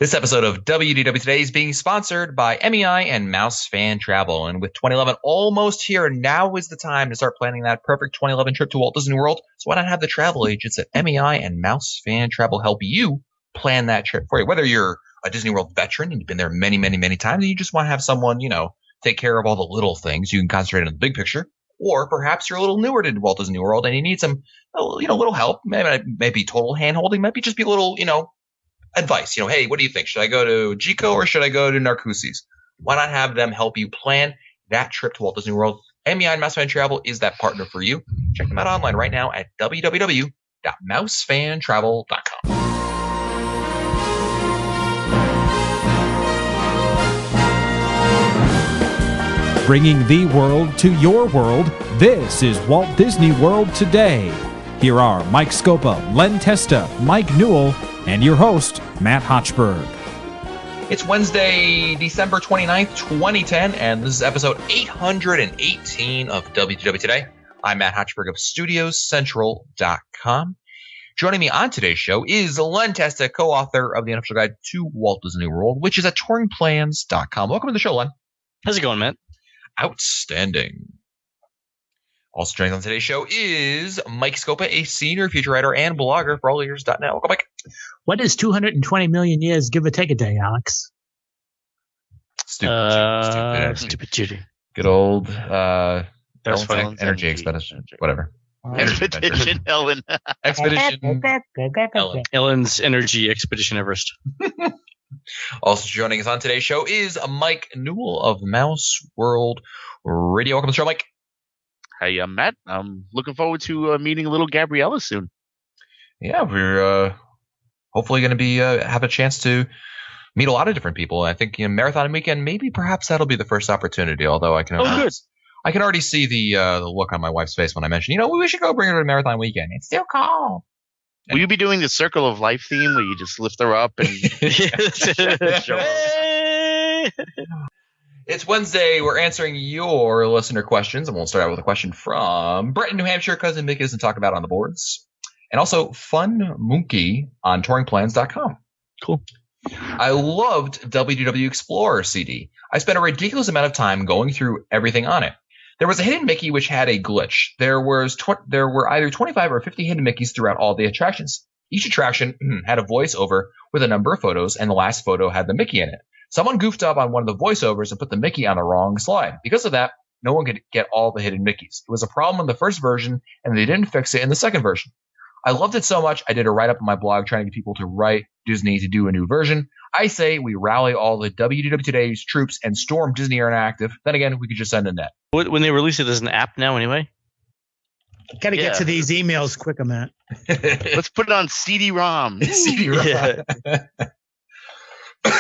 This episode of WDW Today is being sponsored by MEI and Mouse Fan Travel. And with 2011 almost here, now is the time to start planning that perfect 2011 trip to Walt Disney World. So why not have the travel agents at MEI and Mouse Fan Travel help you plan that trip for you? Whether you're a Disney World veteran and you've been there many, many, many times, and you just want to have someone, take care of all the little things, you can concentrate on the big picture. Or perhaps you're a little newer to Walt Disney World and you need some, little help. Maybe total hand-holding. Maybe just be a little, advice. Hey, what do you think? Should I go to Jico or should I go to Narcoossee's? Why not have them help you plan that trip to Walt Disney World? MEI and Mousefan Travel is that partner for you. Check them out online right now at www.mousefantravel.com. Bringing the world to your world, this is Walt Disney World Today. Here are Mike Scopa, Len Testa, Mike Newell, and your host, Matt Hochberg. It's Wednesday, December 29th, 2010, and this is episode 818 of WDW Today. I'm Matt Hochberg of StudiosCentral.com. Joining me on today's show is Len Testa, co-author of the Unofficial Guide to Walt Disney World, which is at touringplans.com. Welcome to the show, Len. How's it going, Matt? Outstanding. Also joining on today's show is Mike Scopa, a senior feature writer and blogger for alleyears.net. Welcome, Mike. What is 220 million years, give or take a day, Alex? Stupid Judy. Good old energy expedition. Whatever. Expedition Ellen. Expedition Ellen. Ellen's Energy Expedition Everest. Also joining us on today's show is Mike Newell of Mouse World Radio. Welcome to the show, Mike. Hey, Matt. I'm looking forward to meeting little Gabriella soon. Yeah, we're hopefully going to be have a chance to meet a lot of different people. I think Marathon Weekend, maybe perhaps that'll be the first opportunity. Although I can already see the look on my wife's face when I mention, we should go bring her to Marathon Weekend. It's still cold. Will you be doing the Circle of Life theme where you just lift her up and show her? It's Wednesday. We're answering your listener questions, and we'll start out with a question from Brett in New Hampshire. Cousin Mick isn't talking about on the boards. And also Fun Monkey on touringplans.com. Cool. I loved WDW Explorer CD. I spent a ridiculous amount of time going through everything on it. There was a hidden Mickey which had a glitch. There were either 25 or 50 hidden Mickeys throughout all the attractions. Each attraction had a voiceover with a number of photos, and the last photo had the Mickey in it. Someone goofed up on one of the voiceovers and put the Mickey on the wrong slide. Because of that, no one could get all the hidden Mickeys. It was a problem in the first version, and they didn't fix it in the second version. I loved it so much, I did a write-up on my blog trying to get people to write Disney to do a new version. I say we rally all the WDW Today's troops and storm Disney Interactive. Then again, we could just send a net. When they release it as an app now anyway? Got to get to these emails quicker, Matt. Let's put it on CD-ROM. CD-ROM. Yeah.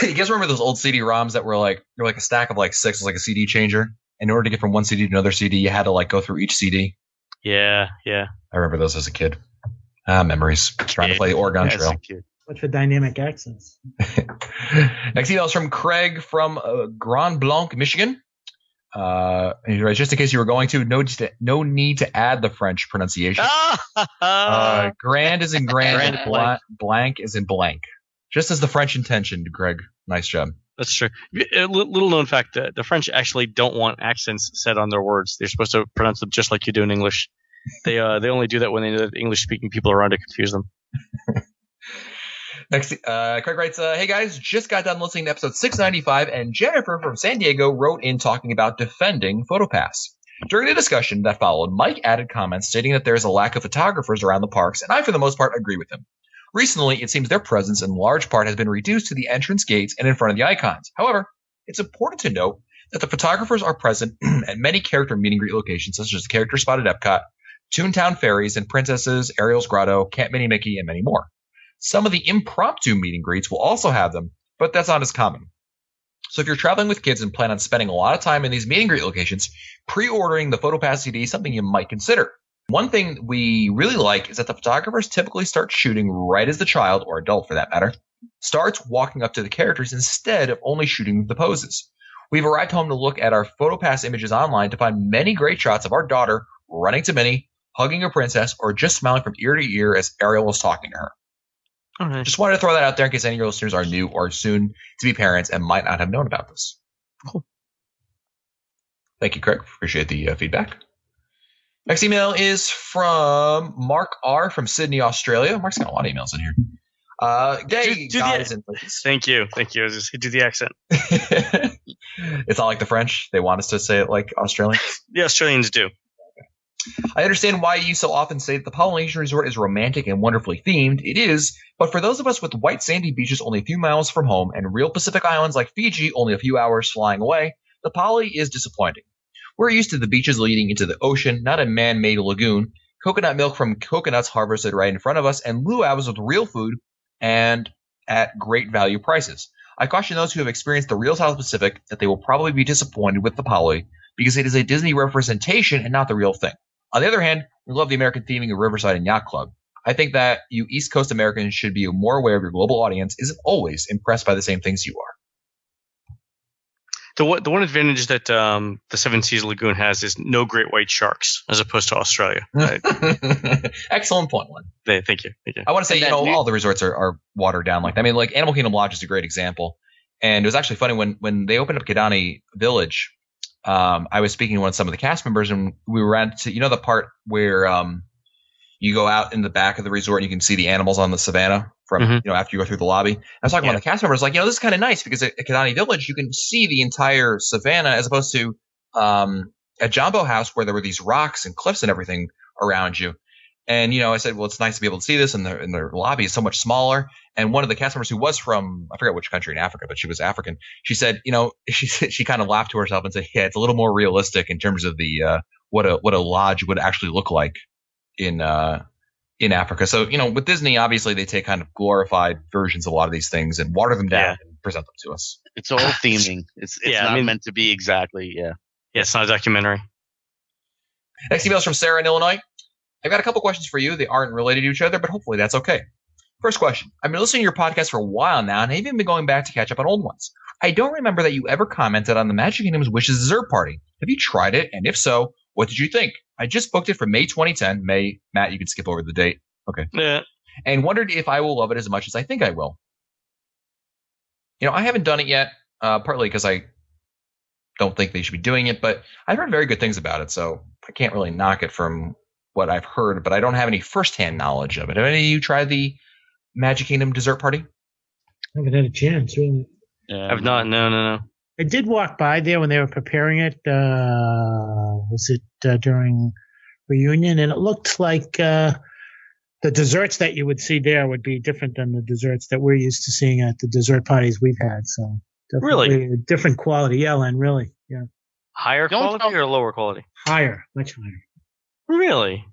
You guys remember those old CD-ROMs that were like a stack of like six, like a CD changer? And in order to get from one CD to another CD, you had to go through each CD. Yeah. I remember those as a kid. Memories. Trying to play Oregon Trail. What's for dynamic accents? Next email is from Craig from Grand Blanc, Michigan. He writes, just in case you were going to, no need to add the French pronunciation. Grand is in grand, blank is in blank. Just as the French intentioned, Greg. Nice job. That's true. A little known fact, the French actually don't want accents set on their words. They're supposed to pronounce them just like you do in English. They only do that when they know that English-speaking people are around to confuse them. Next, Craig writes, hey guys, just got done listening to episode 695, and Jennifer from San Diego wrote in talking about defending PhotoPass. During the discussion that followed, Mike added comments stating that there is a lack of photographers around the parks, and I, for the most part, agree with him. Recently, it seems their presence in large part has been reduced to the entrance gates and in front of the icons. However, it's important to note that the photographers are present at many character meet and greet locations, such as the character spot at Epcot, Toontown Ferries and Princesses, Ariel's Grotto, Camp Mini Mickey, and many more. Some of the impromptu meet and greets will also have them, but that's not as common. So if you're traveling with kids and plan on spending a lot of time in these meet and greet locations, pre-ordering the PhotoPass CD is something you might consider. One thing we really like is that the photographers typically start shooting right as the child, or adult for that matter, starts walking up to the characters instead of only shooting the poses. We've arrived home to look at our PhotoPass images online to find many great shots of our daughter running to Minnie, hugging a princess, or just smiling from ear to ear as Ariel was talking to her. Okay. Just wanted to throw that out there in case any of your listeners are new or soon to be parents and might not have known about this. Cool. Thank you, Craig. Appreciate the feedback. Next email is from Mark R. from Sydney, Australia. Mark's got a lot of emails in here. Gay Do guys the, and ladies. Thank you. I was just do the accent. It's not like the French. They want us to say it like Australians. The Australians do. I understand why you so often say that the Polynesian resort is romantic and wonderfully themed. It is, but for those of us with white sandy beaches only a few miles from home and real Pacific islands like Fiji only a few hours flying away, the Poly is disappointing. We're used to the beaches leading into the ocean, not a man-made lagoon, coconut milk from coconuts harvested right in front of us, and luau's with real food and at great value prices. I caution those who have experienced the real South Pacific that they will probably be disappointed with the Poly because it is a Disney representation and not the real thing. On the other hand, we love the American theming of Riverside and Yacht Club. I think that you East Coast Americans should be more aware of your global audience isn't always impressed by the same things you are. The one advantage that the Seven Seas Lagoon has is no great white sharks, as opposed to Australia. Excellent point, Len. Thank you. I want to say, all the resorts are watered down like that. I mean, like Animal Kingdom Lodge is a great example. And it was actually funny when they opened up Kidani Village. I was speaking to some of the cast members, and we were at the part where you go out in the back of the resort and you can see the animals on the savannah from after you go through the lobby. I was talking about the cast members, like, this is kind of nice because at Kidani Village you can see the entire savannah as opposed to at Jambo House where there were these rocks and cliffs and everything around you. And I said, well, it's nice to be able to see this, and the lobby is so much smaller. And one of the cast members who was from, I forget which country in Africa, but she was African. She said, she kind of laughed to herself and said, yeah, it's a little more realistic in terms of the what a lodge would actually look like in Africa. So, with Disney, obviously they take kind of glorified versions of a lot of these things and water them down and present them to us. It's all theming. It's not meant to be exactly. Yeah. Yeah, it's not a documentary. Next email is from Sarah in Illinois. I've got a couple questions for you. They aren't related to each other, but hopefully that's okay. First question. I've been listening to your podcast for a while now, and I've even been going back to catch up on old ones. I don't remember that you ever commented on the Magic Kingdom's Wishes dessert party. Have you tried it? And if so, what did you think? I just booked it for May 2010. Matt, you can skip over the date. Okay. Yeah. And wondered if I will love it as much as I think I will. I haven't done it yet, partly because I don't think they should be doing it, but I've heard very good things about it, so I can't really knock it from what I've heard, but I don't have any firsthand knowledge of it. Have any of you tried the Magic Kingdom dessert party? I haven't had a chance, really. I've not. No. I did walk by there when they were preparing it. Was it during reunion? And it looked like the desserts that you would see there would be different than the desserts that we're used to seeing at the dessert parties we've had. So really, a different quality. Yeah, Len, really. Yeah. Higher quality or lower quality? Higher, much higher. Really?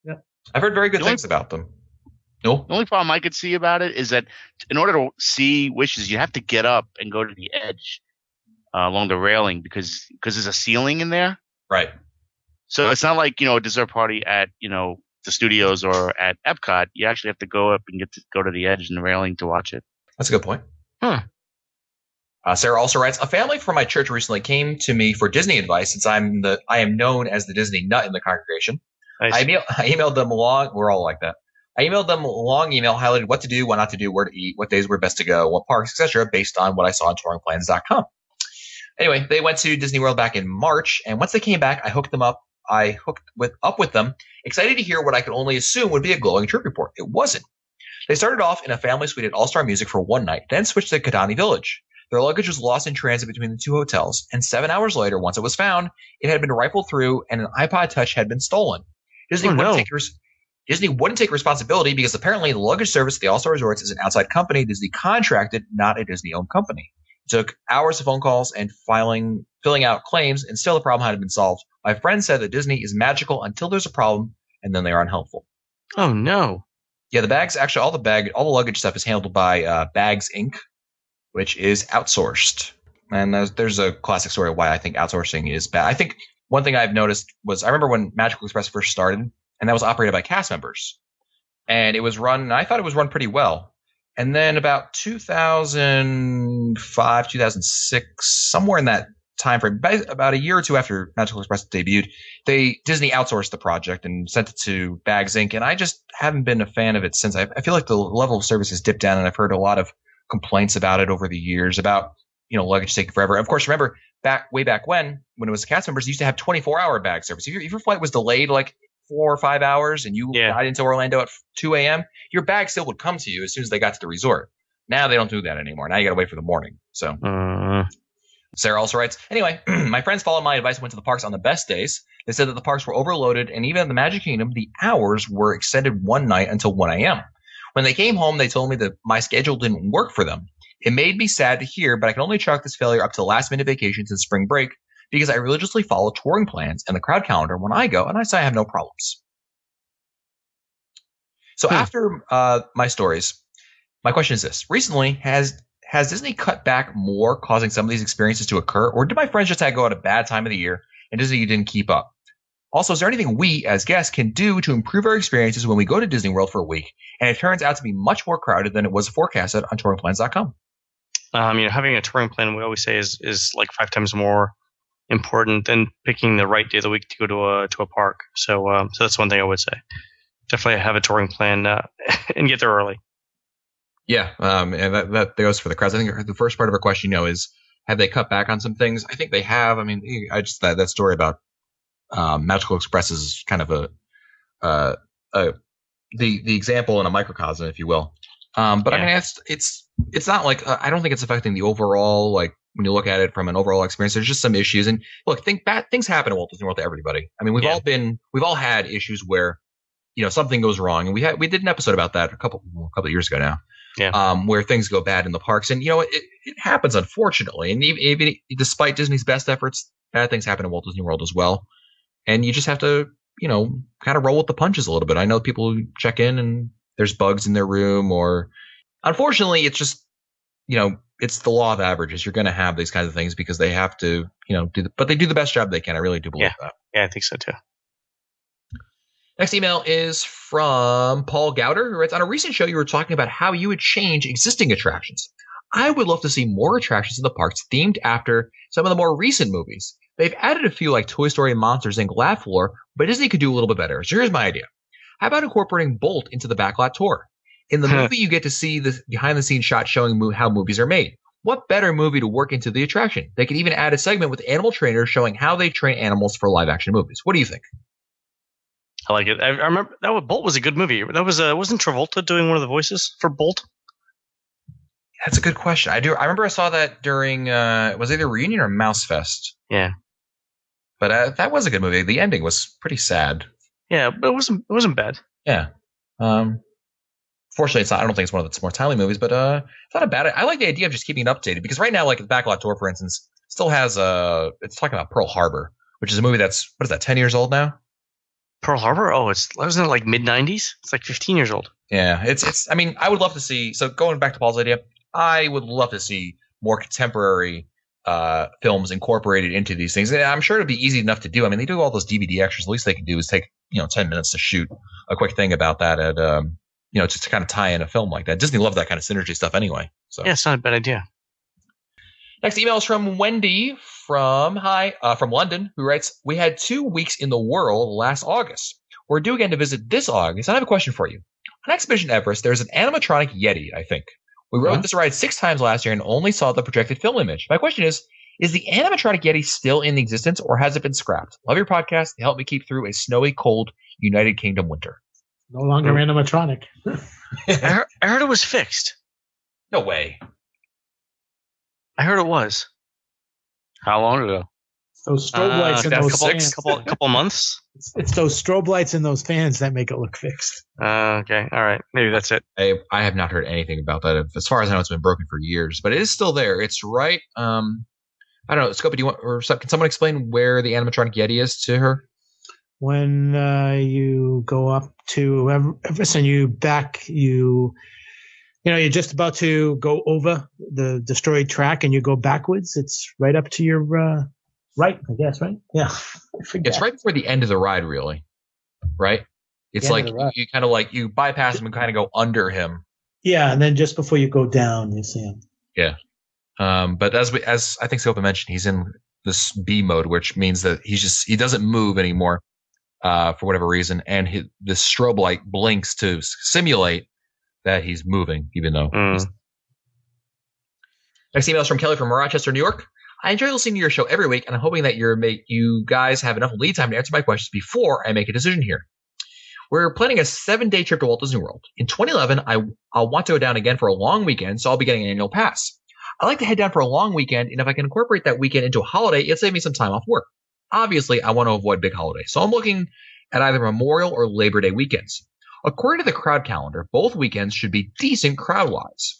Yeah. I've heard very good things about them. No? The only problem I could see about it is that in order to see Wishes, you have to get up and go to the edge along the railing because there's a ceiling in there. Right. So it's not like, a dessert party at, the studios or at Epcot. You actually have to go up and go to the edge and the railing to watch it. That's a good point. Sarah also writes, a family from my church recently came to me for Disney advice since I am known as the Disney nut in the congregation. Nice. I emailed them we're all like that. I emailed them a long email highlighted what to do, what not to do, where to eat, what days were best to go, what parks, etc., based on what I saw on touringplans.com. Anyway, they went to Disney World back in March, and once they came back, I hooked up with them, excited to hear what I could only assume would be a glowing trip report. It wasn't. They started off in a family suite at All-Star Music for one night, then switched to Kidani Village. Their luggage was lost in transit between the two hotels, and 7 hours later, once it was found, it had been rifled through and an iPod Touch had been stolen. Disney wouldn't take responsibility because apparently the luggage service at the All-Star Resorts is an outside company Disney contracted, not a Disney-owned company. It took hours of phone calls and filling out claims, and still the problem hadn't been solved. My friend said that Disney is magical until there's a problem, and then they are unhelpful. Oh, no. Yeah, the bags, actually, all the luggage stuff is handled by Bags Inc., which is outsourced. And there's a classic story of why I think outsourcing is bad. I think one thing I've noticed was I remember when Magical Express first started, and that was operated by cast members. And it was run, and I thought it was run pretty well. And then about 2005, 2006, somewhere in that time frame, about a year or two after Magical Express debuted, Disney outsourced the project and sent it to Bags Inc. And I just haven't been a fan of it since. I feel like the level of service has dipped down, and I've heard a lot of complaints about it over the years about, luggage taking forever. Of course, remember way back when it was cast members, you used to have 24-hour bag service. If your flight was delayed like 4 or 5 hours and you got into Orlando at 2 a.m., your bag still would come to you as soon as they got to the resort. Now they don't do that anymore. Now you got to wait for the morning. So Sarah also writes, anyway, my friends followed my advice and went to the parks on the best days. They said that the parks were overloaded, and even at the Magic Kingdom, the hours were extended one night until 1 a.m. When they came home, they told me that my schedule didn't work for them. It made me sad to hear, but I can only chalk this failure up to last-minute vacations and spring break because I religiously follow touring plans and the crowd calendar when I go, and I say I have no problems. So after my stories, my question is this. Recently, has Disney cut back more, causing some of these experiences to occur, or did my friends just go at a bad time of the year and Disney didn't keep up? Also, is there anything we, as guests, can do to improve our experiences when we go to Disney World for a week and it turns out to be much more crowded than it was forecasted on touringplans.com? Having a touring plan, we always say, is like 5 times more important than picking the right day of the week to go to a park. So that's one thing I would say. Definitely have a touring plan and get there early. Yeah, and that goes for the crowds. I think the first part of our question, is have they cut back on some things? I think they have. I mean, I just that story about Magical Express is kind of the example in a microcosm, if you will. But I mean, it's not like I don't think it's affecting the overall, like when you look at it from an overall experience. There's just some issues, and look, bad things happen at Walt Disney World to everybody. I mean, we've all had issues where something goes wrong, and we did an episode about that a couple of years ago now. Yeah. Where things go bad in the parks, and it happens, unfortunately, and even despite Disney's best efforts, bad things happen at Walt Disney World as well, and you just have to kind of roll with the punches a little bit. I know people who check in and there's bugs in their room, or unfortunately, it's just it's the law of averages. You're going to have these kinds of things because they have to but they do the best job they can. I really do believe that. Yeah, I think so too. Next email is from Paul Gowder, who writes, on a recent show, you were talking about how you would change existing attractions. I would love to see more attractions in the parks themed after some of the more recent movies. They've added a few like Toy Story and Monsters Inc. Laugh Floor, but Disney could do a little bit better. So here's my idea. How about incorporating Bolt into the backlot tour? In the movie, you get to see the behind-the-scenes shot showing how movies are made. What better movie to work into the attraction? They could even add a segment with animal trainers showing how they train animals for live-action movies. What do you think? I like it. I remember Bolt was a good movie. That was wasn't Travolta doing one of the voices for Bolt? That's a good question. I remember I saw that during was it either Reunion or Mouse Fest? Yeah. But that was a good movie. The ending was pretty sad. Yeah, but it wasn't bad. Yeah. Fortunately, it's not. I don't think it's one of its more timely movies, but it's not a bad. I like the idea of just keeping it updated because right now, like the backlot tour, for instance, still has it's talking about Pearl Harbor, which is a movie that's 10 years old now. Pearl Harbor? Oh, wasn't it like mid-90s? It's like 15 years old. Yeah, it's. I mean, I would love to see. So going back to Paul's idea, I would love to see more contemporary films incorporated into these things. And I'm sure it'd be easy enough to do. I mean, they do all those DVD extras. The least they can do is take 10 minutes to shoot a quick thing about that at just to kind of tie in a film like that. Disney loved that kind of synergy stuff anyway. So yeah, it's not a bad idea. Next email is from Wendy from London, who writes, we had 2 weeks in the world last August. We're due again to visit this August. I have a question for you. On Expedition Everest, there's an animatronic Yeti, I think. We rode this ride 6 times last year and only saw the projected film image. My question is the animatronic Yeti still in existence or has it been scrapped? Love your podcast. Help me keep through a snowy, cold United Kingdom winter. No longer animatronic. I heard it was fixed. No way. I heard it was. How long ago? Those strobe lights in those fans. Couple months. It's those strobe lights in those fans that make it look fixed. Okay, all right. Maybe that's it. I have not heard anything about that. As far as I know, it's been broken for years, but it is still there. It's right. I don't know. Scopa, can someone explain where the animatronic Yeti is to her? When you go up to Everest and you're just about to go over the destroyed track and you go backwards, it's right up to your right, I guess, right? Yeah. It's right before the end of the ride, really. Right? It's like you kind of like you bypass him and kind of go under him. Yeah, and then just before you go down, you see him. Yeah. But as I think Scopa mentioned, he's in this B mode, which means that he doesn't move anymore for whatever reason, and this strobe light blinks to simulate that he's moving, even though. Next email is from Kelly from Rochester, New York. I enjoy listening to your show every week, and I'm hoping that you guys have enough lead time to answer my questions before I make a decision here. We're planning a 7-day trip to Walt Disney World. In 2011, I'll want to go down again for a long weekend, so I'll be getting an annual pass. I like to head down for a long weekend, and if I can incorporate that weekend into a holiday, it'll save me some time off work. Obviously, I want to avoid big holidays, so I'm looking at either Memorial or Labor Day weekends. According to the crowd calendar, both weekends should be decent crowd-wise.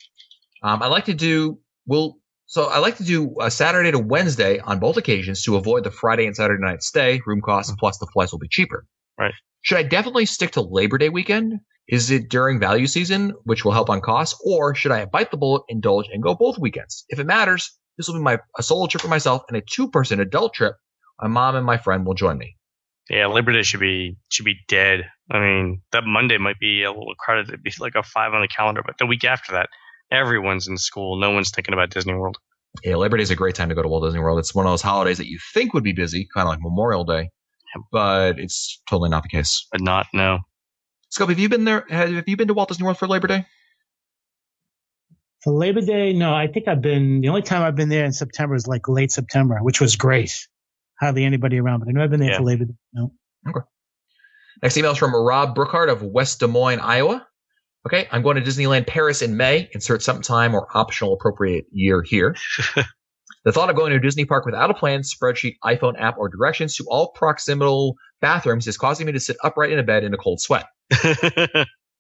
I like to do a Saturday to Wednesday on both occasions to avoid the Friday and Saturday night stay, room costs, plus the flights will be cheaper. Right. Should I definitely stick to Labor Day weekend? Is it during value season, which will help on costs, or should I bite the bullet, indulge, and go both weekends? If it matters, this will be a solo trip for myself and a 2-person adult trip. My mom and my friend will join me. Yeah, Labor Day should be dead. I mean, that Monday might be a little crowded. It'd be like a 5 on the calendar, but the week after that, everyone's in school. No one's thinking about Disney World. Yeah, Labor Day is a great time to go to Walt Disney World. It's one of those holidays that you think would be busy, kind of like Memorial Day, but it's totally not the case. But not, no. Scope, have you been there? Have you been to Walt Disney World for Labor Day? For Labor Day, no. I think the only time I've been there in September is like late September, which was great. Hardly anybody around, but I've never been there for Labor Day. No. Okay. Next email is from Rob Brookhart of West Des Moines, Iowa. Okay, I'm going to Disneyland Paris in May. Insert sometime or optional appropriate year here. The thought of going to a Disney park without a plan, spreadsheet, iPhone app, or directions to all proximal bathrooms is causing me to sit upright in a bed in a cold sweat.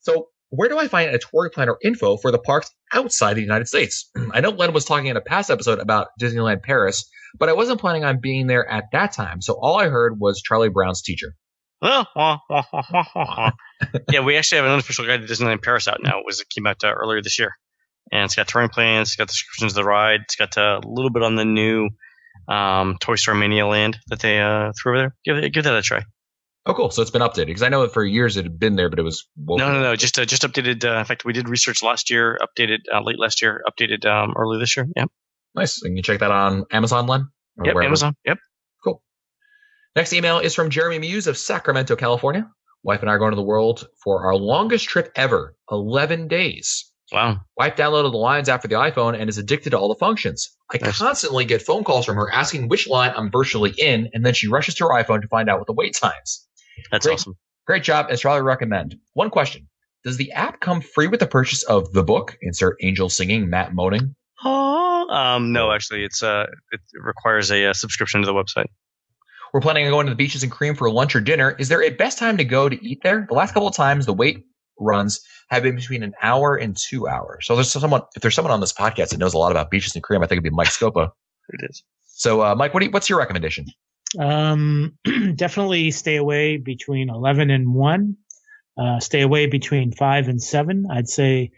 So where do I find a touring plan or info for the parks outside the United States? I know Len was talking in a past episode about Disneyland Paris, but I wasn't planning on being there at that time. So all I heard was Charlie Brown's teacher. Yeah, we actually have an unofficial guide to Disneyland Paris out now. It came out earlier this year. And it's got touring plans, it's got descriptions of the ride, it's got a little bit on the new Toy Story Mania Land that they threw over there. Give that a try. Oh, cool. So it's been updated. Because I know for years it had been there, but it was... No. Just updated. In fact, we did research last year, updated late last year, updated early this year. Yeah. Nice. And you can check that on Amazon, Len? Yep, wherever. Amazon. Yep. Cool. Next email is from Jeremy Muse of Sacramento, California. Wife and I are going to the world for our longest trip ever, 11 days. Wow. Wife downloaded the lines app for the iPhone and is addicted to all the functions. I constantly get phone calls from her asking which line I'm virtually in, and then she rushes to her iPhone to find out what the wait times. That's awesome. Great job, and strongly recommend. One question. Does the app come free with the purchase of the book? Insert angel singing, Matt moaning. No, actually, it requires a subscription to the website. We're planning on going to the Beaches and Cream for lunch or dinner. Is there a best time to go to eat there? The last couple of times, the wait runs have been between an hour and 2 hours. So if there's someone on this podcast that knows a lot about Beaches and Cream, I think it'd be Mike Scopa. It is. So, Mike, what's your recommendation? Definitely stay away between 11 and 1. Stay away between 5 and 7. I'd say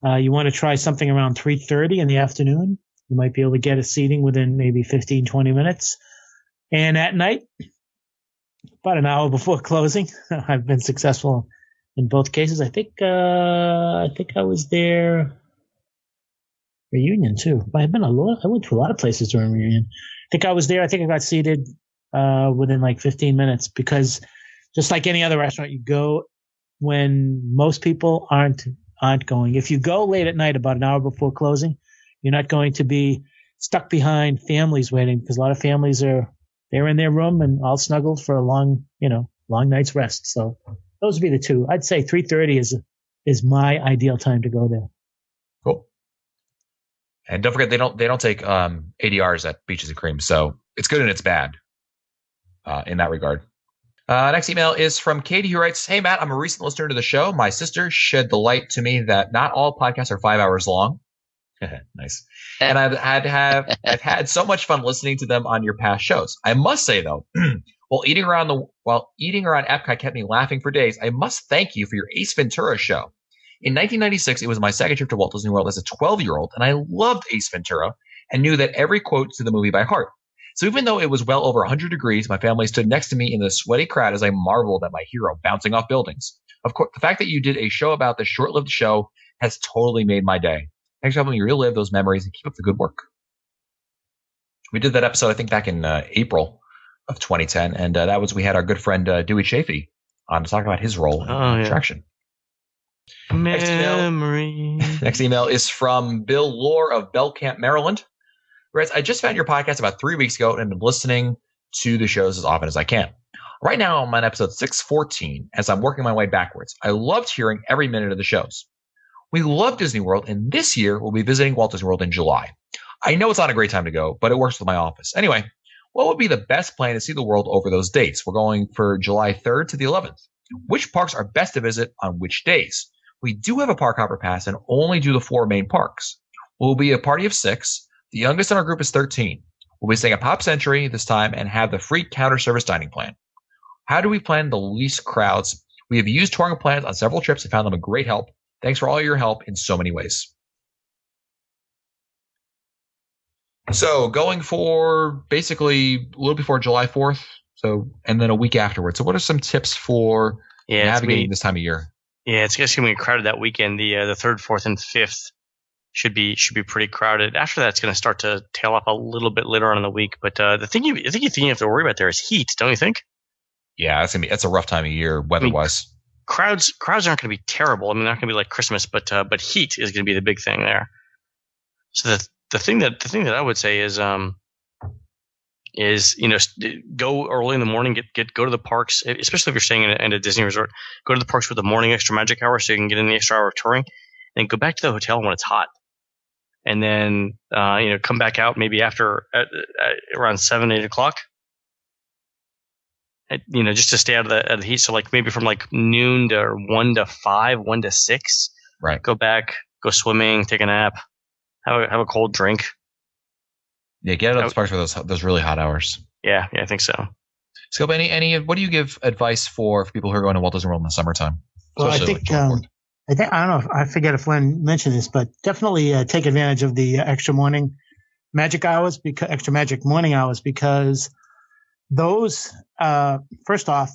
you want to try something around 3:30 in the afternoon. You might be able to get a seating within maybe 15, 20 minutes. And at night, about an hour before closing, I've been successful in both cases. I think I was there Reunion too. I went to a lot of places during Reunion. I think I was there. I think I got seated within like 15 minutes because just like any other restaurant, you go when most people aren't going. If you go late at night, about an hour before closing, you're not going to be stuck behind families waiting because a lot of families they're in their room and all snuggled for a long night's rest. So those would be the two. I'd say 3:30 is my ideal time to go there. Cool. And don't forget they don't take ADRs at Beaches and Cream, so it's good and it's bad in that regard. Next email is from Katie, who writes, "Hey Matt, I'm a recent listener to the show. My sister shed the light to me that not all podcasts are 5 hours long." Nice. And I've had so much fun listening to them on your past shows. I must say though, while eating around Epcot kept me laughing for days, I must thank you for your Ace Ventura show. In 1996, it was my second trip to Walt Disney World as a 12-year-old, and I loved Ace Ventura and knew that every quote to the movie by heart. So even though it was well over 100 degrees, my family stood next to me in the sweaty crowd as I marveled at my hero bouncing off buildings. Of course, the fact that you did a show about this short-lived show has totally made my day. Thanks for helping me relive those memories and keep up the good work. We did that episode, I think, back in April of 2010, and that was we had our good friend Dewey Chafee on to talk about his role in Extraction. Next email is from Bill Lohr of Belcamp, Maryland. Whereas I just found your podcast about 3 weeks ago and been listening to the shows as often as I can. Right now I'm on episode 614 as I'm working my way backwards. I loved hearing every minute of the shows. We love Disney World, and this year we'll be visiting Walt Disney World in July. I know it's not a great time to go, but it works with my office. Anyway, what would be the best plan to see the world over those dates? We're going for July 3rd to the 11th. Which parks are best to visit on which days? We do have a park hopper pass and only do the 4 main parks. We'll be a party of 6. The youngest in our group is 13. We'll be staying at Pop Century this time and have the free counter service dining plan. How do we plan the least crowds? We have used touring plans on several trips and found them a great help. Thanks for all your help in so many ways. So going for basically a little before July 4th, and then a week afterwards. So what are some tips for navigating this time of year? Yeah, it's going to be crowded that weekend. The 3rd, 4th, and 5th should be pretty crowded. After that, it's going to start to tail off a little bit later on in the week. But the thing you have to worry about there is heat, don't you think? Yeah, that's a rough time of year weather-wise. Crowds aren't going to be terrible. I mean, they're not going to be like Christmas, but heat is going to be the big thing there. So the thing that I would say is go early in the morning, go to the parks, especially if you're staying in a Disney resort. Go to the parks with the morning extra magic hour so you can get in the extra hour of touring, and go back to the hotel when it's hot, and then come back out maybe after around 7, 8 o'clock. Just to stay out of the heat. So like maybe from like noon to 1 to 5, 1 to 6. Right. Go back, go swimming, take a nap, have a cold drink. Yeah, get out of those parks for those really hot hours. Yeah, I think so. Scope, what do you give advice for people who are going to Walt Disney World in the summertime? Well, I think I don't know. I forget if Len mentioned this, but definitely take advantage of the extra magic morning hours, because those, first off,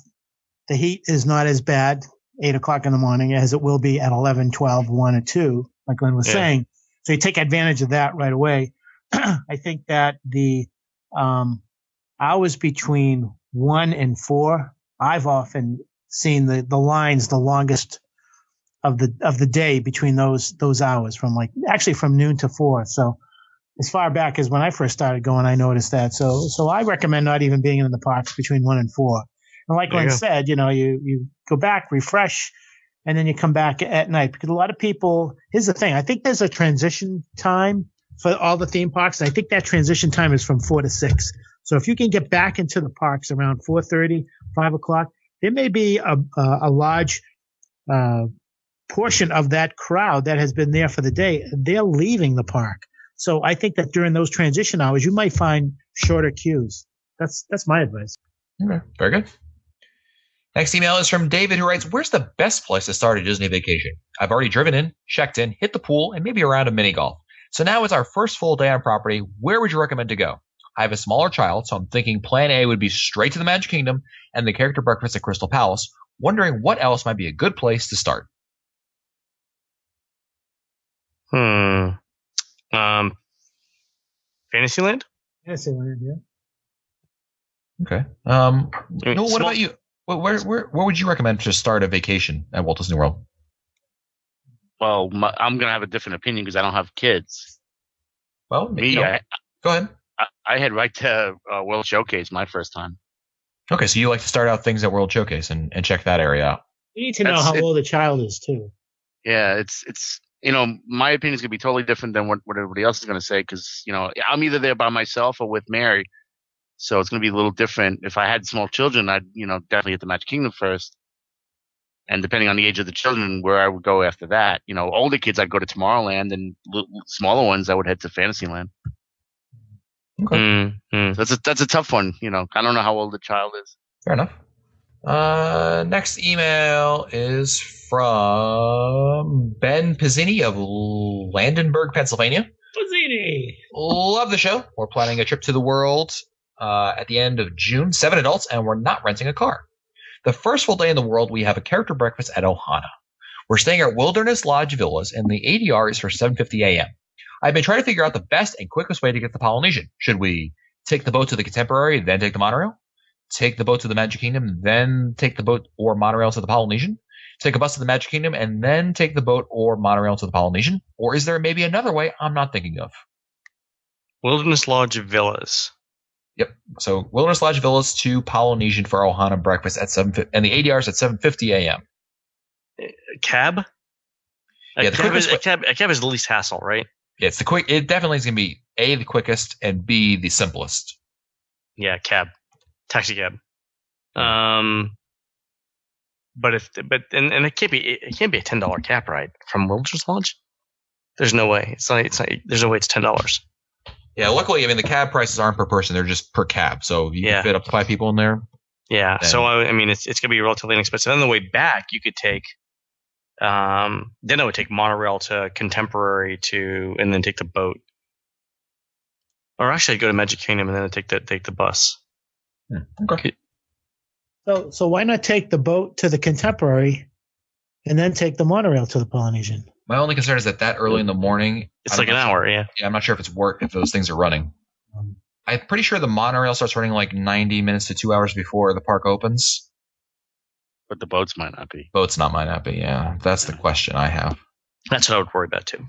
the heat is not as bad 8 o'clock in the morning as it will be at 11, 12, 1, or 2, like Glenn was saying. So you take advantage of that right away. I think that the hours between 1 and 4, I've often seen the lines the longest of the day between those hours, from noon to 4. So as far back as when I first started going, I noticed that. So I recommend not even being in the parks between 1 and 4. And like Glenn said, you go back, refresh, and then you come back at night. Because a lot of people, here's the thing, I think there's a transition time for all the theme parks. And I think that transition time is from 4 to 6. So if you can get back into the parks around 4:30, 5 o'clock, there may be a large portion of that crowd that has been there for the day. They're leaving the park. So I think that during those transition hours, you might find shorter queues. That's my advice. Okay, very good. Next email is from David, who writes, where's the best place to start a Disney vacation? I've already driven in, checked in, hit the pool, and maybe a round of mini golf. So now it's our first full day on property. Where would you recommend to go? I have a smaller child, so I'm thinking plan A would be straight to the Magic Kingdom and the character breakfast at Crystal Palace, wondering what else might be a good place to start. Fantasyland? Fantasyland, yeah. Okay. What about you? Where would you recommend to start a vacation at Walt Disney World? Well, I'm going to have a different opinion because I don't have kids. Well, go ahead. I head right to World Showcase my first time. Okay, so you like to start out things at World Showcase and check that area out. You need to know how old the child is, too. Yeah, it's my opinion is going to be totally different than what everybody else is going to say, because, I'm either there by myself or with Mary. So it's going to be a little different. If I had small children, I'd, definitely hit the Magic Kingdom first. And depending on the age of the children, where I would go after that. Older kids, I'd go to Tomorrowland, and smaller ones, I would head to Fantasyland. Okay. So that's a tough one. I don't know how old the child is. Fair enough. Next email is from Ben Pizzini of Landenberg, Pennsylvania. Pizzini! Love the show. We're planning a trip to the world at the end of June, 7 adults, and we're not renting a car. The first full day in the world, we have a character breakfast at Ohana. We're staying at Wilderness Lodge Villas, and the ADR is for $7:50 a.m. I've been trying to figure out the best and quickest way to get to Polynesian. Should we take the boat to the Contemporary, then take the monorail, take the boat to the Magic Kingdom, then take the boat or monorail to the Polynesian, take a bus to the Magic Kingdom, and then take the boat or monorail to the Polynesian? Or is there maybe another way I'm not thinking of? Wilderness Lodge Villas. Yep. So Wilderness Lodge Villas to Polynesian for Ohana breakfast at 7:50, and the ADR is at 7:50 a.m. Cab? Yeah, the quickest a cab is the least hassle, right? Yeah, it's the quick. It definitely is going to be A, the quickest, and B, the simplest. Yeah, taxi cab. But it can't be a $10 cab ride from Wilderness Lodge. There's no way. It's not. There's no way it's $10. Yeah, luckily, I mean the cab prices aren't per person; they're just per cab. So you can fit up to 5 people in there. Yeah. Then. So I mean, it's going to be relatively inexpensive. On the way back, you could take. Then I would take monorail to Contemporary and then take the boat. Or actually, I'd go to Magic Kingdom and then take the bus. Okay. So why not take the boat to the Contemporary and then take the monorail to the Polynesian? My only concern is that early in the morning. It's like an hour, yeah. Yeah, I'm not sure if those things are running. I'm pretty sure the monorail starts running like 90 minutes to 2 hours before the park opens. But the boats might not be. Might not be, yeah. That's the question I have. That's what I would worry about too.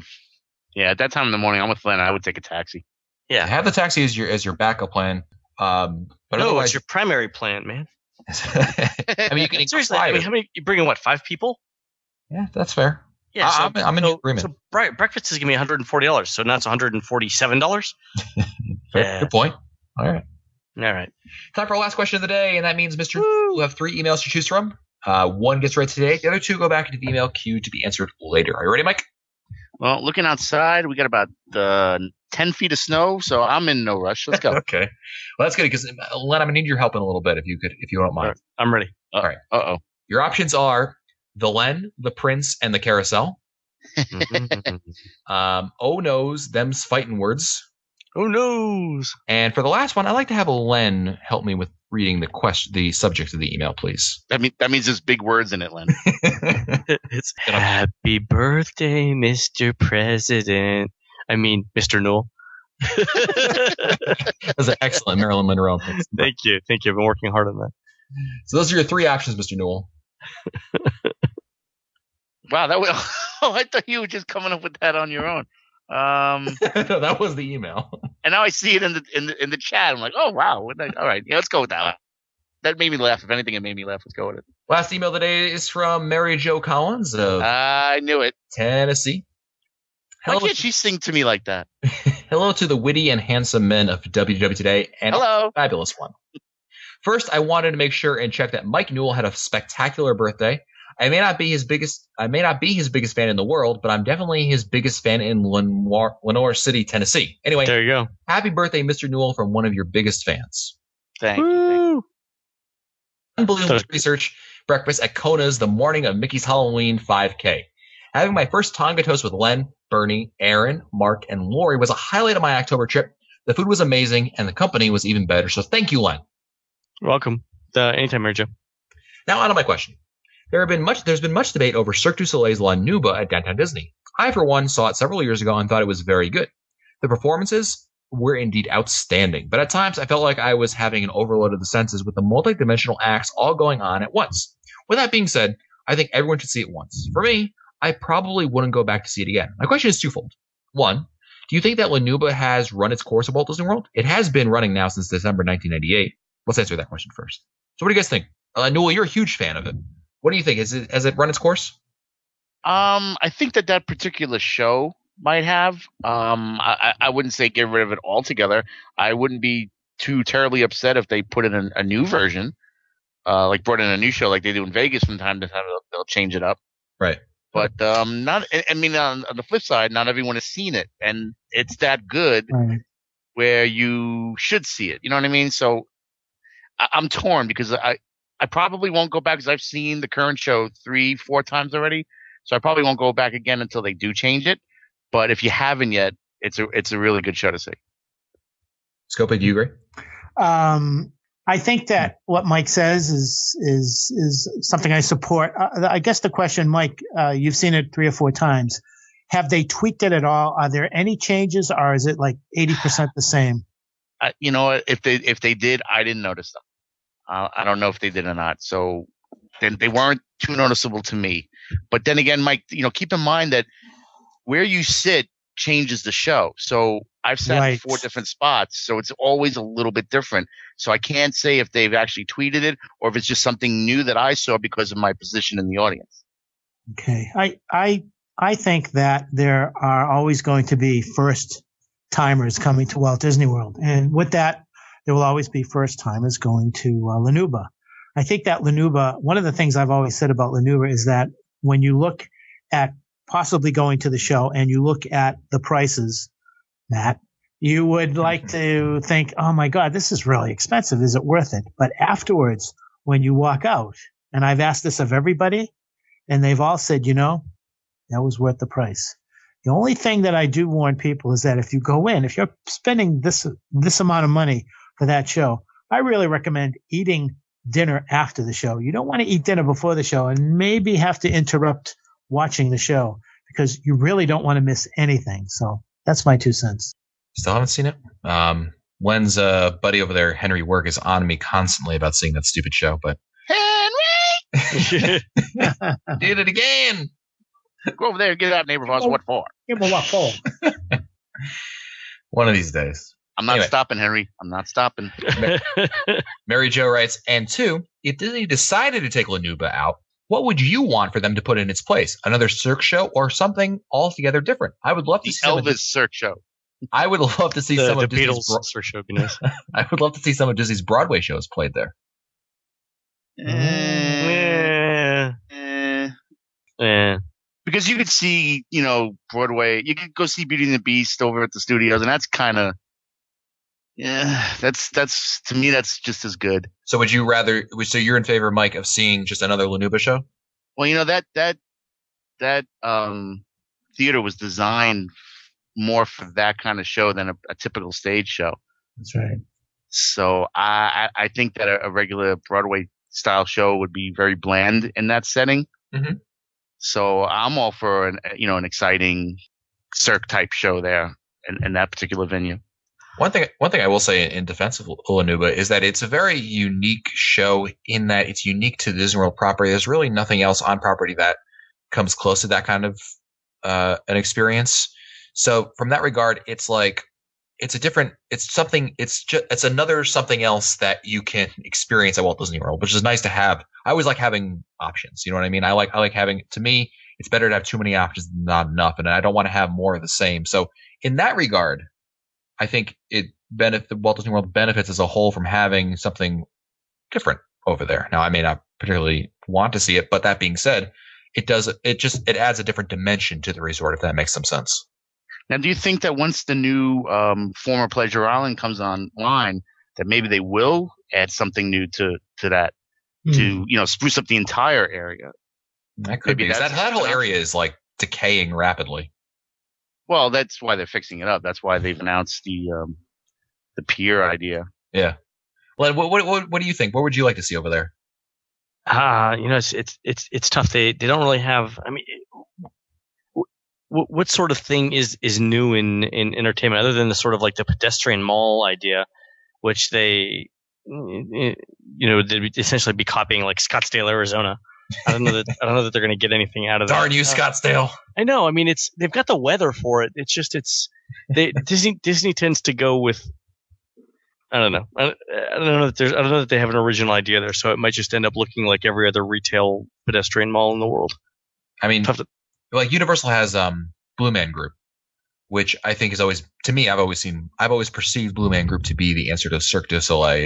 Yeah, at that time in the morning, I'm with Glenn. I would take a taxi. Yeah. Have the taxi as your backup plan. But otherwise, it's your primary plan, man. I mean, you can seriously. I mean, how many? You bring in what? 5 people? Yeah, that's fair. Yeah, I'm in agreement. So breakfast is gonna be $140. So now it's $147. Good point. All right. Time for our last question of the day, and that means Mr. will have 3 emails to choose from. One gets read today. The other 2 go back into the email queue to be answered later. Are you ready, Mike? Well, looking outside, we got about 10 feet of snow, so I'm in no rush. Let's go. Okay. Well, that's good because Len, I'm gonna need your help in a little bit if you don't mind. Right, I'm ready. All right. Uh-oh. Your options are the Len, the Prince, and the Carousel. Oh noes, them's fighting words. Oh noes. And for the last one, I'd like to have Len help me with reading the subject of the email, please. That means there's big words in it, Len. It's happy birthday, Mr. President. I mean, Mr. Newell. That's an excellent Marilyn Monroe. Thank you. I've been working hard on that. So those are your 3 options, Mr. Newell. Wow, I thought you were just coming up with that on your own. No, that was the email. And now I see it in the chat. I'm like, oh wow, all right, yeah, let's go with that one. That made me laugh. If anything, it made me laugh. Let's go with it. Last email today is from Mary Jo Collins of I knew it. Tennessee. Why can't she sing to me like that? Hello to the witty and handsome men of WW Today, and hello, fabulous one. First, I wanted to make sure and check that Mike Newell had a spectacular birthday. I may not be his biggest fan in the world, but I'm definitely his biggest fan in Lenoir City, Tennessee. Anyway, there you go. Happy birthday, Mr. Newell, from one of your biggest fans. Thank you. Unbelievable research breakfast at Kona's the morning of Mickey's Halloween 5K. Having my first Tonga toast with Len, Bernie, Aaron, Mark, and Lori was a highlight of my October trip. The food was amazing, and the company was even better. So thank you, Len. You're welcome. Anytime, Mary Jo. Now on to my question. There's been much debate over Cirque du Soleil's La Nuba at Downtown Disney. I, for one, saw it several years ago and thought it was very good. The performances were indeed outstanding, but at times I felt like I was having an overload of the senses with the multi-dimensional acts all going on at once. With that being said, I think everyone should see it once. For me, I probably wouldn't go back to see it again. My question is twofold. One, do you think that La Nuba has run its course at Walt Disney World? It has been running now since December 1998. Let's answer that question first. So what do you guys think? Newell, you're a huge fan of it. What do you think? Has it run its course? I think that particular show might have. I wouldn't say get rid of it altogether. I wouldn't be too terribly upset if they put in a new version, like brought in a new show like they do in Vegas from time to time. They'll change it up. Right. But not. I mean, on the flip side, not everyone has seen it, and it's that good where you should see it. You know what I mean? So I'm torn because I probably won't go back because I've seen the current show 3-4 times already. So I probably won't go back again until they do change it. But if you haven't yet, it's a really good show to see. Scopa, do you agree? I think that what Mike says is something I support. I guess the question, Mike, you've seen it 3 or 4 times. Have they tweaked it at all? Are there any changes, or is it like 80% the same? You know, if they did, I didn't notice them. I don't know if they did or not. So then they weren't too noticeable to me. But then again, Mike, you know, keep in mind that where you sit changes the show. So I've sat in 4 different spots, so it's always a little bit different. So I can't say if they've actually tweeted it or if it's just something new that I saw because of my position in the audience. Okay. I think that there are always going to be first timers coming to Walt Disney World. And with that, there will always be first timers going to La Nouba. I think that La Nouba, one of the things I've always said about La Nouba is that when you look at possibly going to the show and you look at the prices, Matt, you would like to think, oh my God, this is really expensive. Is it worth it? But afterwards, when you walk out, and I've asked this of everybody, and they've all said, you know, that was worth the price. The only thing that I do warn people is that if you go in, if you're spending this amount of money for that show, I really recommend eating dinner after the show. You don't want to eat dinner before the show and maybe have to interrupt watching the show because you really don't want to miss anything. So that's my 2 cents. Still haven't seen it. Len's buddy over there, Henry Work, is on me constantly about seeing that stupid show, but Henry did it again. Go over there and get out, neighbor of ours. What for? Give me what for? One of these days. I'm not stopping, Henry. I'm not stopping. Mary Jo writes, and 2, if Disney decided to take La Nouba out, what would you want for them to put in its place? Another Cirque show or something altogether different? I would love to see Elvis Cirque show. I would love to see some of Disney's Cirque show. Be nice. I would love to see some of Disney's Broadway shows played there. Because you could see, you know, Broadway. You could go see Beauty and the Beast over at the studios, and that's kind of, that's to me, that's just as good. So would you rather? So you're in favor, Mike, of seeing just another La Nouba show? Well, you know that theater was designed more for that kind of show than a typical stage show. That's right. So I think that a regular Broadway style show would be very bland in that setting. Mm-hmm. So I'm all for an exciting Cirque type show there in that particular venue. One thing I will say in defense of La Nouba is that it's a very unique show in that it's unique to the Disney World property. There's really nothing else on property that comes close to that kind of an experience. So from that regard, it's like it's another something else that you can experience at Walt Disney World, which is nice to have. I always like having options. You know what I mean? I like having, to me, it's better to have too many options than not enough. And I don't want to have more of the same. So in that regard, I think Walt Disney World benefits as a whole from having something different over there. Now, I may not particularly want to see it, but that being said, it adds a different dimension to the resort, if that makes some sense. Now, do you think that once the new former Pleasure Island comes online, that maybe they will add something new to that, to spruce up the entire area? That could be. That whole area is like decaying rapidly. Well, that's why they're fixing it up. That's why they've announced the pier idea. Yeah. Well, what do you think? What would you like to see over there? It's tough. They don't really have. I mean, what sort of thing is new in entertainment other than the sort of like the pedestrian mall idea, which they'd essentially be copying like Scottsdale, Arizona. I don't know that they're going to get anything out of that. Darn you, Scottsdale! I know. I mean, they've got the weather for it. It's just Disney tends to go with. I don't know. I don't know that they have an original idea there, so it might just end up looking like every other retail pedestrian mall in the world. I mean, like Universal has Blue Man Group, which I think is always, to me, I've always perceived Blue Man Group to be the answer to Cirque du Soleil.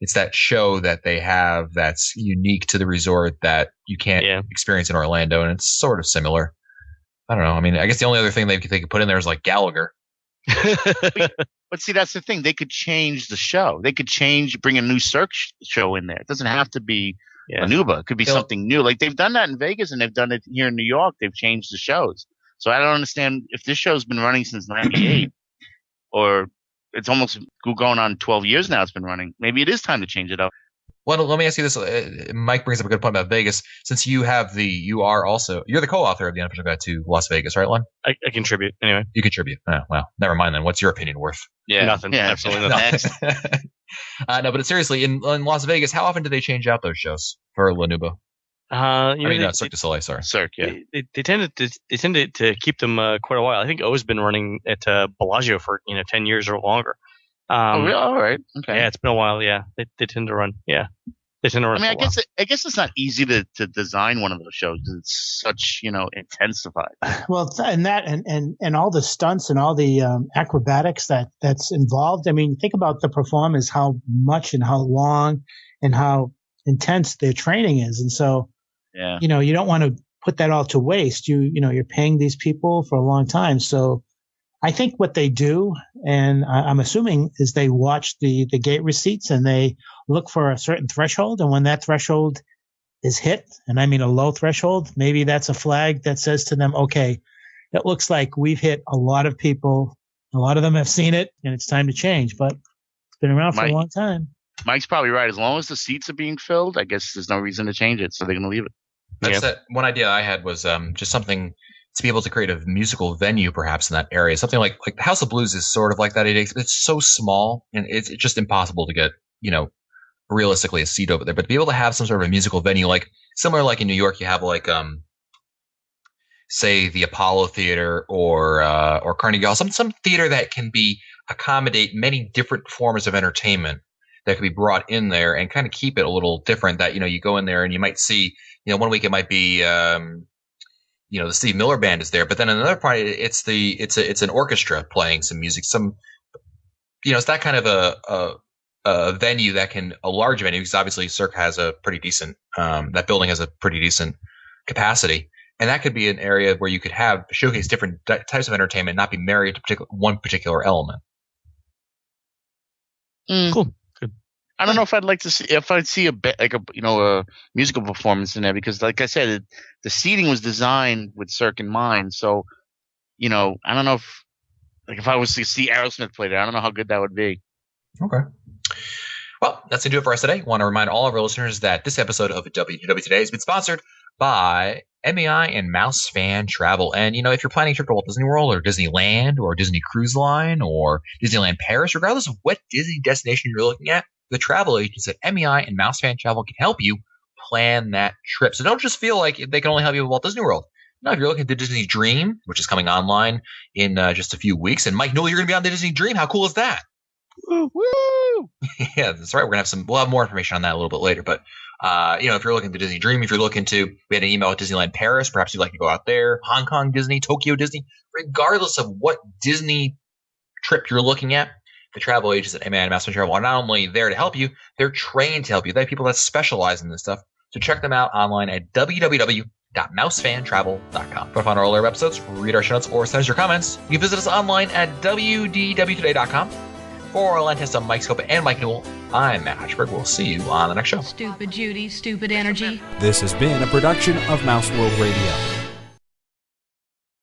It's that show that they have that's unique to the resort that you can't experience in Orlando, and it's sort of similar. I don't know. I mean, I guess the only other thing they could put in there is like Gallagher. But see, that's the thing. They could change the show. They could bring a new Cirque show in there. It doesn't have to be La Nouba. It could be something new. Like they've done that in Vegas and they've done it here in New York. They've changed the shows. So I don't understand if this show's been running since '98 or it's almost going on 12 years now. It's been running. Maybe it is time to change it up. Well, let me ask you this. Mike brings up a good point about Vegas. Since you're the co-author of the Unofficial Guide to Las Vegas, right, Len? I contribute anyway. You contribute. Oh, well, never mind then. What's your opinion worth? Yeah, Nothing. Yeah, Absolutely nothing. Next. No, but seriously, in Las Vegas, how often do they change out those shows for La Nuba? Cirque du Soleil. Sorry, Cirque. Yeah. They tend to keep them quite a while. I think O's been running at Bellagio for 10 years or longer. Really? All right. Okay. Yeah, it's been a while. Yeah, they tend to run. Yeah, they tend to run. I mean, I guess it's not easy to design one of those shows because it's such intensified. Well, and all the stunts and all the acrobatics that's involved. I mean, think about the performers, how much and how long and how intense their training is, and so you don't want to put that all to waste. You're paying these people for a long time, so. I think what they do, and I'm assuming, is they watch the gate receipts and they look for a certain threshold. And when that threshold is hit, and I mean a low threshold, maybe that's a flag that says to them, okay, it looks like we've hit a lot of people. A lot of them have seen it and it's time to change, but it's been around for a long time. Mike's probably right. As long as the seats are being filled, I guess there's no reason to change it. So they're going to leave it. That's that. One idea I had was just something to be able to create a musical venue perhaps in that area. Something like the House of Blues is sort of like that. It's so small and it's just impossible to get, realistically a seat over there. But to be able to have some sort of a musical venue, like similar like in New York, you have like say the Apollo Theater or Carnegie Hall, some theater that can accommodate many different forms of entertainment that could be brought in there and kind of keep it a little different. That you go in there and you might see, one week it might be the Steve Miller Band is there, but then another part, it's an orchestra playing some music. It's that kind of a venue a large venue, because obviously Cirque has a pretty decent, that building has a pretty decent capacity. And that could be an area where you could showcase different types of entertainment, not be married to one particular element. Cool. I don't know if I'd see a musical performance in there, because like I said, the seating was designed with Cirque in mind. So, I don't know if I was to see Aerosmith play there, I don't know how good that would be. Okay. Well, that's going to do it for us today. I want to remind all of our listeners that this episode of WTW Today has been sponsored by MEI and Mouse Fan Travel. And, if you're planning a trip to Walt Disney World or Disneyland or Disney Cruise Line or Disneyland Paris, regardless of what Disney destination you're looking at, the travel agents at MEI and Mouse Fan Travel can help you plan that trip. So don't just feel like they can only help you with Walt Disney World. No, if you're looking at the Disney Dream, which is coming online in just a few weeks, and Mike Newell, you're going to be on the Disney Dream. How cool is that? Woo! Yeah, that's right. We'll have more information on that a little bit later. But if you're looking at the Disney Dream, if you're looking to, we had an email at Disneyland Paris. Perhaps you'd like to go out there. Hong Kong Disney, Tokyo Disney, regardless of what Disney trip you're looking at. The travel agents at MEI and Mouse Fan Travel are not only there to help you, they're trained to help you. They have people that specialize in this stuff. So check them out online at www.mousefantravel.com. To find our earlier episodes, read our show notes, or send us your comments, you can visit us online at wdwtoday.com. For Len Testa, Mike Scopa, and Mike Newell, I'm Matt Hutchberg. We'll see you on the next show. Stupid Judy, stupid energy. This has been a production of Mouse World Radio.